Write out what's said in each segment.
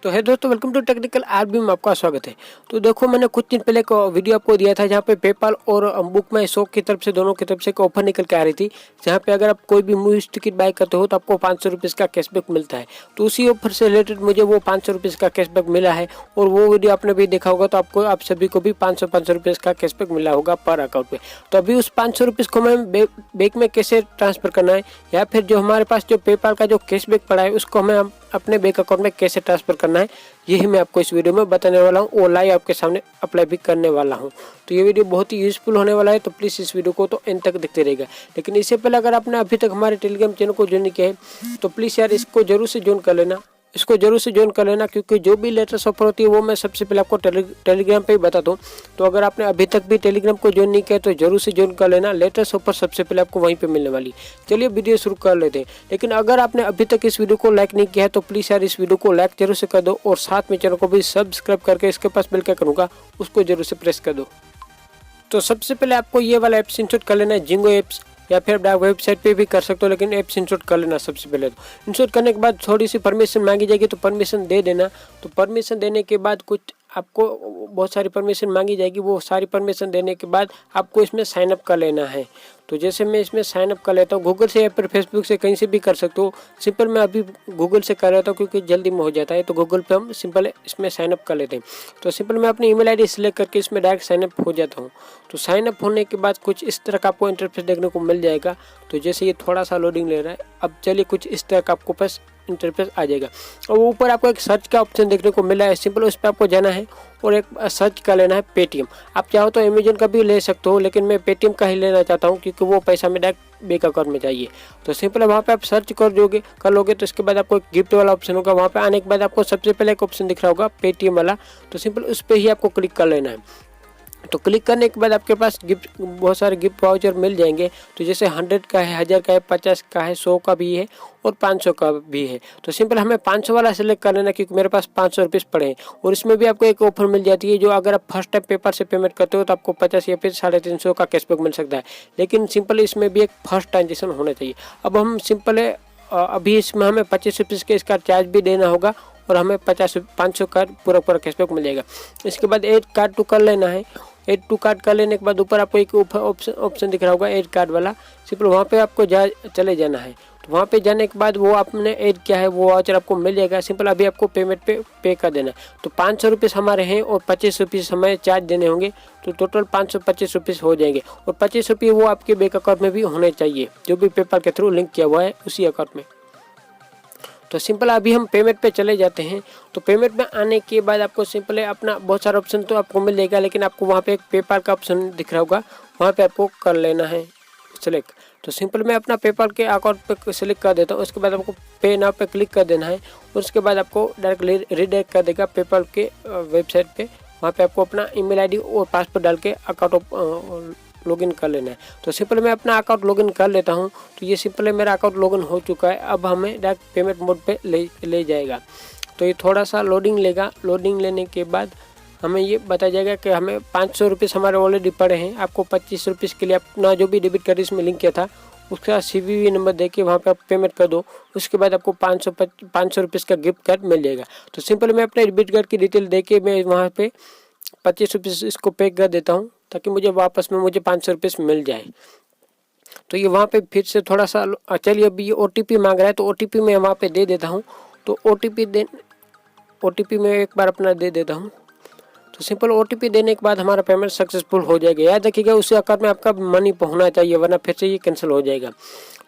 तो है दोस्तों, वेलकम टू टेक्निकल आरबी में आपका स्वागत है। तो देखो, मैंने कुछ दिन पहले एक वीडियो आपको दिया था जहाँ पे पेपाल और बुक माई शो की तरफ से दोनों की तरफ से एक ऑफर निकल के आ रही थी, जहाँ पे अगर आप कोई भी मूवीज टिकट बाय करते हो तो आपको 500 रुपीज़ का कैशबैक मिलता है। तो उसी ऑफर से रिलेटेड मुझे वो 500 रुपीज़ का कैशबैक मिला है और वो वीडियो आपने भी देखा होगा। तो आपको आप सभी को भी 500 रुपीज़ का कैशबैक मिला होगा पर अकाउंट पे। तो अभी उस 500 रुपीज़ को हमें बैंक में कैसे ट्रांसफर करना है, या फिर जो हमारे पास जो पेपाल का जो कैशबैक पड़ा है उसको हमें अपने बैंक अकाउंट में कैसे ट्रांसफर करना है, यही मैं आपको इस वीडियो में बताने वाला हूँ और लाइव आपके सामने अप्लाई भी करने वाला हूँ। तो ये वीडियो बहुत ही यूजफुल होने वाला है, तो प्लीज़ इस वीडियो को तो एंड तक देखते रहेगा। लेकिन इससे पहले अगर आपने अभी तक हमारे टेलीग्राम चैनल को ज्वाइन नहीं किया है तो प्लीज़ यार इसको जरूर से ज्वाइन कर लेना, क्योंकि जो भी लेटेस्ट ऑफर होती है वो मैं सबसे पहले आपको टेलीग्राम पे ही बताता हूँ। तो अगर आपने अभी तक भी टेलीग्राम को ज्वाइन नहीं किया तो जरूर से ज्वाइन कर लेना, लेटेस्ट ऑफर सबसे पहले आपको वहीं पे मिलने वाली। चलिए वीडियो शुरू कर लेते हैं। लेकिन अगर आपने अभी तक इस वीडियो को लाइक नहीं किया है तो प्लीज़ यार इस वीडियो को लाइक जरूर से कर दो और साथ में चैनल को भी सब्सक्राइब करके इसके पास बेल का करूँगा उसको जरूर से प्रेस कर दो। तो सबसे पहले आपको ये वाला ऐप इंस्टॉल कर लेना है, जिंगो एप्स, या फिर आप वेबसाइट पे भी कर सकते हो, लेकिन ऐप इंस्टॉल कर लेना सबसे पहले। तो इंस्टॉल करने के बाद थोड़ी सी परमिशन मांगी जाएगी, तो परमिशन दे देना। तो परमिशन देने के बाद कुछ आपको बहुत सारी परमिशन मांगी जाएगी, वो सारी परमिशन देने के बाद आपको इसमें साइन अप कर लेना है। तो जैसे मैं इसमें साइन अप कर लेता हूँ, गूगल से या फिर फेसबुक से कहीं से भी कर सकते हो। सिंपल मैं अभी गूगल से कर लेता हूँ क्योंकि जल्दी में हो जाता है, तो गूगल पे हम सिंपल इसमें साइन अप कर लेते हैं। तो सिंपल मैं अपनी ईमेल आईडी सिलेक्ट करके इसमें डायरेक्ट साइन अप हो जाता हूँ। तो साइन अप होने के बाद कुछ इस तरह का आपको इंटरफेस देखने को मिल जाएगा। तो जैसे ये थोड़ा सा लोडिंग ले रहा है, अब चलिए कुछ इस तरह का आपको पास इंटरफेस आ जाएगा और ऊपर आपको एक सर्च का ऑप्शन देखने को मिला है। सिंपल उस पर आपको जाना है और एक सर्च कर लेना है पेटीएम। आप चाहो तो अमेजन का भी ले सकते हो, लेकिन मैं पेटीएम का ही लेना चाहता हूँ क्योंकि वो पैसा में डायरेक्ट बैंक अकाउंट में चाहिए। तो सिंपल वहाँ पे आप सर्च कर लोगे तो इसके बाद आपको एक गिफ्ट वाला ऑप्शन होगा। वहाँ पे आने के बाद आपको सबसे पहले एक ऑप्शन दिख रहा होगा पेटीएम वाला, तो सिंपल उस पर ही आपको क्लिक कर लेना है। तो क्लिक करने के बाद आपके पास गिफ्ट बहुत सारे गिफ्ट वाउचर मिल जाएंगे। तो जैसे 100 का है, 1000 का है, 50 का है, 100 का भी है और 500 का भी है। तो सिंपल हमें 500 वाला सेलेक्ट कर लेना क्योंकि मेरे पास 500 रुपीज़ पड़े हैं। और इसमें भी आपको एक ऑफर मिल जाती है, जो अगर आप फर्स्ट टाइम पेपर से पेमेंट करते हो तो आपको 50 या फिर 350 का कैशबैक मिल सकता है। लेकिन सिंपल इसमें भी एक फर्स्ट ट्रांजेक्शन होना चाहिए। अब हम सिंपल है अभी इसमें हमें 25 रुपीज़ के इसका चार्ज भी देना होगा और हमें 500 का पूरा कैशबैक मिल जाएगा। इसके बाद ऐड कार्ड टू कर लेना है। ऐड टू कार्ड कर लेने के बाद ऊपर आपको एक ऑप्शन दिख रहा होगा ऐड कार्ड वाला, सिंपल वहाँ पे आपको चले जाना है। तो वहाँ पे जाने के बाद वो आपने ऐड किया है वो वाउचर आपको मिल जाएगा। सिंपल अभी आपको पेमेंट पे कर देना है। तो 500 रुपीज़ हमारे हैं और 25 रुपीज़ हमें चार्ज देने होंगे, तो टोटल 525 रुपीज़ हो जाएंगे। और 25 रुपये वो आपके बैंक अकाउंट में भी होने चाहिए, जो भी पेपर के थ्रू लिंक किया हुआ है उसी अकाउंट में। तो सिंपल अभी हम पेमेंट पे चले जाते हैं। तो पेमेंट में आने के बाद आपको सिंपल है अपना बहुत सारा ऑप्शन तो आपको मिल जाएगा, लेकिन आपको वहाँ पे एक पेपाल का ऑप्शन दिख रहा होगा, वहाँ पे आपको कर लेना है सिलेक्ट। तो सिंपल मैं अपना पेपाल के अकाउंट पे सिलेक्ट कर देता हूँ। उसके बाद आपको पे नाउ पे क्लिक कर देना है और उसके बाद आपको डायरेक्ट रीडायरेक्ट कर देगा पेपाल के वेबसाइट पे। वहाँ पे आपको अपना ईमेल आईडी और पासवर्ड डाल के अकाउंट लॉगिन कर लेना है। तो सिंपल मैं अपना अकाउंट लॉगिन कर लेता हूँ। तो ये सिंपल है मेरा अकाउंट लॉगिन हो चुका है। अब हमें डायरेक्ट पेमेंट मोड पे ले जाएगा। तो ये थोड़ा सा लोडिंग लेगा। लोडिंग लेने के बाद हमें ये बताया जाएगा कि हमें 500 रुपीज़ हमारे ऑलरेडी पड़े हैं। आपको 25 रुपीज़ के लिए अपना जो भी डेबिट कार्ड इसमें लिंक किया था उसका CVV नंबर दे के वहाँ पर आप पेमेंट कर दो। उसके बाद आपको 500 रुपीज़ का गिफ्ट कार्ड मिल जाएगा। तो सिंपल मैं अपने डेबिट कार्ड की डिटेल दे के मैं वहाँ पर 25 रुपीज़ इसको पे कर देता हूँ ताकि मुझे वापस में 500 रुपीज़ मिल जाए। तो ये वहाँ पे फिर से थोड़ा सा चलिए अभी ये OTP मांग रहा है, तो OTP मैं वहाँ पे दे देता हूँ। तो OTP मैं एक बार अपना दे देता हूँ। तो सिंपल OTP देने के बाद हमारा पेमेंट सक्सेसफुल हो जाएगा। याद रखिएगा उसी अकाउंट में आपका मनी पहुँचना चाहिए, वरना फिर से ये कैंसिल हो जाएगा।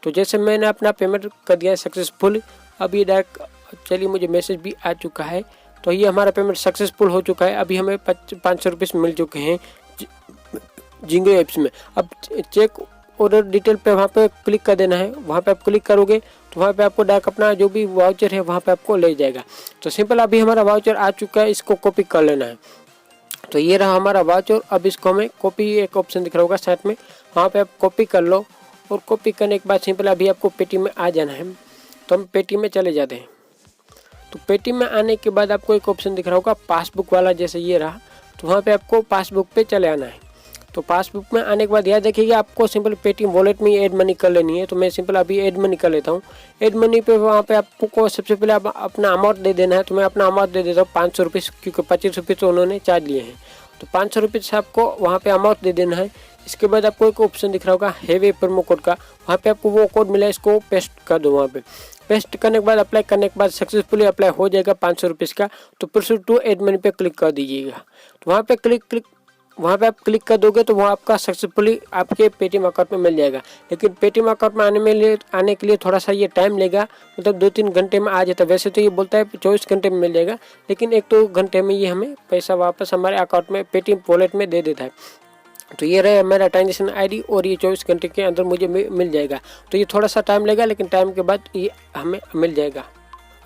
तो जैसे मैंने अपना पेमेंट कर दिया है सक्सेसफुल, अब ये डायरेक्ट चलिए मुझे मैसेज भी आ चुका है। तो ये हमारा पेमेंट सक्सेसफुल हो चुका है। अभी हमें 500 रुपीज़ मिल चुके हैं जिंगो एप्स में। अब चेक ऑर्डर डिटेल पे वहाँ पे क्लिक कर देना है। वहाँ पे आप क्लिक करोगे तो वहाँ पे आपको डायरेक्ट अपना जो भी वाउचर है वहाँ पे आपको ले जाएगा। तो सिंपल अभी हमारा वाउचर आ चुका है, इसको कॉपी कर लेना है। तो ये रहा हमारा वाउचर। अब इसको हमें कॉपी एक ऑप्शन दिख रहा होगा साइड में, वहाँ पे आप कॉपी कर लो। और कॉपी करने के बाद सिंपल अभी आपको पेटीएम में आ जाना है। तो हम पेटीएम में चले जाते हैं। तो पेटीएम में आने के बाद आपको एक ऑप्शन दिख रहा होगा पासबुक वाला, जैसे ये रहा। तो वहाँ पे आपको पासबुक पे चले आना है। तो पासबुक में आने के बाद याद रखिए आपको सिंपल पेटीएम वॉलेट में ऐड मनी कर लेनी है। तो मैं सिंपल अभी ऐड मनी कर लेता हूँ। ऐड मनी पे वहाँ पे आपको सबसे पहले आप अपना अमाउंट दे देना है। तो मैं अपना अमाउंट दे देता हूँ 500 रुपीज़, क्योंकि 25 रुपये तो उन्होंने चार्ज लिए हैं। तो 500 रुपये से आपको वहाँ पे अमाउंट दे देना है। इसके बाद आपको एक ऑप्शन दिख रहा होगा हैवे प्रोमो कोड का, वहाँ पे आपको वो कोड मिला है, इसको पेस्ट कर दो। वहाँ पे पेस्ट करने के बाद अप्लाई करने के बाद सक्सेसफुली अप्लाई हो जाएगा 500 रुपीज़ का। तो प्रोसीड टू ऐड मनी पे क्लिक कर दीजिएगा। तो वहाँ पे आप क्लिक कर दोगे तो वहाँ आपका सक्सेसफुली आपके पेटीएम अकाउंट में मिल जाएगा। लेकिन पेटीएम अकाउंट में आने के लिए थोड़ा सा ये टाइम लेगा, मतलब 2-3 घंटे में आ जाता है। वैसे तो ये बोलता है 24 घंटे में मिल जाएगा, लेकिन 1-2 घंटे में ये हमें पैसा वापस हमारे अकाउंट में पेटीएम वॉलेट में दे देता है। तो ये रहे मेरा ट्रांजेक्शन आईडी और ये 24 घंटे के अंदर मुझे मिल जाएगा। तो ये थोड़ा सा टाइम लेगा, लेकिन टाइम के बाद ये हमें मिल जाएगा।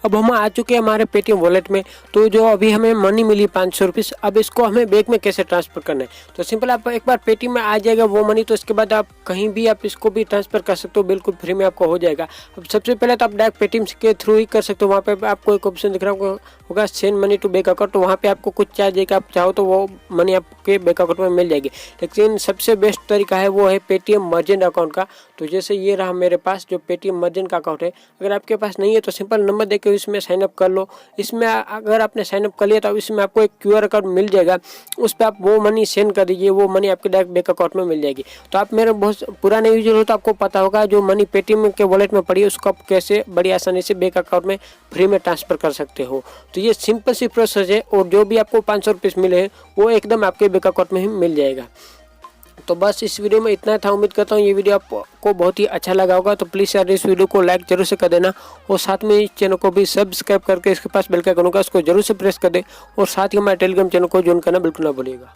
अब हम आ चुके हैं हमारे पेटीएम वॉलेट में। तो जो अभी हमें मनी मिली 500 रुपीज़, अब इसको हमें बैंक में कैसे ट्रांसफ़र करना है। तो सिंपल आप एक बार पेटीएम में आ जाएगा वो मनी, तो इसके बाद आप कहीं भी आप इसको भी ट्रांसफ़र कर सकते हो, बिल्कुल फ्री में आपको हो जाएगा। अब सबसे पहले तो आप डायरेक्ट पेटीएम के थ्रू ही कर सकते हो। वहाँ पे आपको एक ऑप्शन दिख रहा होगा send money to bank account. तो वहाँ पे आपको कुछ चार्ज देगा, आप चाहो तो वो मनी आपके बैंक अकाउंट में मिल जाएगी। लेकिन सबसे बेस्ट तरीका है वो है पेटीएम मर्चेंट अकाउंट का। तो जैसे ये रहा मेरे पास जो पेटीएम मर्चेंट का अकाउंट है। अगर आपके पास नहीं है तो सिंपल नंबर देकर इसमें साइन अप कर लो। इसमें अगर आपने साइन अप कर लिया तो इसमें आपको एक QR अकाउंट मिल जाएगा, उस पर आप वो मनी सेंड कर दीजिए, वो मनी आपके डायरेक्ट बैंक अकाउंट में मिल जाएगी। तो आप मेरे बहुत पुराने यूजर हो तो आपको पता होगा जो मनी पेटीएम के वॉलेट में पड़ी है उसको आप कैसे बड़ी आसानी से बैंक अकाउंट में फ्री में ट्रांसफर कर सकते हो। तो ये सिंपल सी प्रोसेस है, और जो भी आपको 500 रुपीज़ मिले हैं वो एकदम आपके बैंक अकाउंट में ही मिल जाएगा। तो बस इस वीडियो में इतना था। उम्मीद करता हूँ ये वीडियो आपको बहुत ही अच्छा लगा होगा। तो प्लीज़ यार इस वीडियो को लाइक जरूर से कर देना, और साथ में इस चैनल को भी सब्सक्राइब करके इसके पास बेल का आइकन होगा उसको जरूर से प्रेस कर दे, और साथ ही हमारे टेलीग्राम चैनल को ज्वाइन करना बिल्कुल ना भूलिएगा।